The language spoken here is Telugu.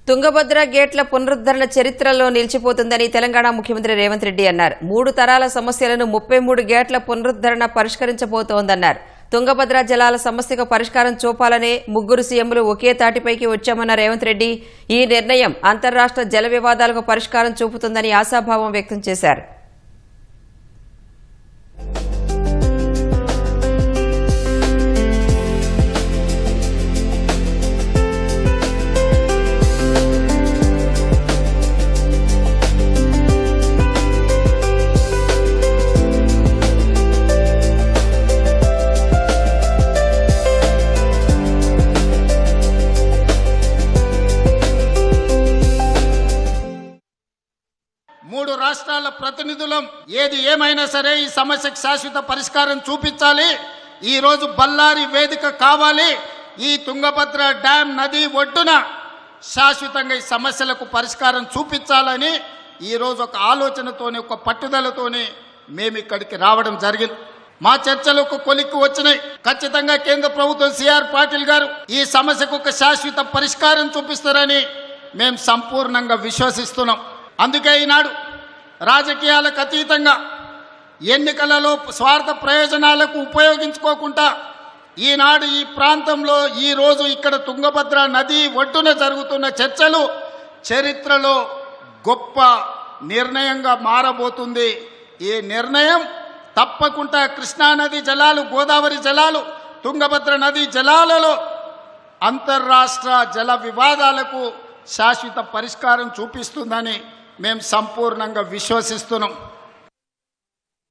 తుంగభద్ర గేట్ల పునరుద్ధరణ చరిత్రలో నిలిచిపోతుందని తెలంగాణ ముఖ్యమంత్రి రేవంత్ రెడ్డి అన్నారు. 3 తరాల సమస్యలను 33 గేట్ల పునరుద్ధరణ పరిష్కరించబోతోందన్నారు. తుంగభద్ర జలాల సమస్యకు పరిష్కారం చూపాలనే 3 సీఎంలు ఒకే తాటిపైకి వచ్చామన్న రేవంత్ రెడ్డి ఈ నిర్ణయం అంతర్రాష్ట్ర జల వివాదాలకు పరిష్కారం చూపుతుందని ఆశాభావం వ్యక్తం చేశారు. మూడు రాష్ట్రాల ప్రతినిధులం ఏది ఏమైనా సరే ఈ సమస్యకు శాశ్వత పరిష్కారం చూపించాలి. ఈ రోజు బళ్ళారి వేదిక కావాలి. ఈ తుంగభద్ర డ్యాం నది ఒడ్డున శాశ్వతంగా ఈ సమస్యలకు పరిష్కారం చూపించాలని ఈరోజు ఒక ఆలోచనతోని ఒక పట్టుదలతోని మేము ఇక్కడికి రావడం జరిగింది. మా చర్చలు ఒక కొలిక్కి వచ్చినాయి. ఖచ్చితంగా కేంద్ర ప్రభుత్వం సిఆర్ పాటిల్ గారు ఈ సమస్యకు ఒక శాశ్వత పరిష్కారం చూపిస్తారని మేము సంపూర్ణంగా విశ్వసిస్తున్నాం. అందుకే ఈనాడు రాజకీయాలకు అతీతంగా ఎన్నికలలో స్వార్థ ప్రయోజనాలకు ఉపయోగించుకోకుండా ఈనాడు ఈ ప్రాంతంలో ఈరోజు ఇక్కడ తుంగభద్ర నది ఒడ్డున జరుగుతున్న చర్చలు చరిత్రలో గొప్ప నిర్ణయంగా మారబోతుంది. ఈ నిర్ణయం తప్పకుండా కృష్ణానది జలాలు, గోదావరి జలాలు, తుంగభద్ర నది జలాలలో అంతర్రాష్ట్ర జల వివాదాలకు శాశ్వత పరిష్కారం చూపిస్తుందని మేము సంపూర్ణంగా విశ్వసిస్తున్నాం.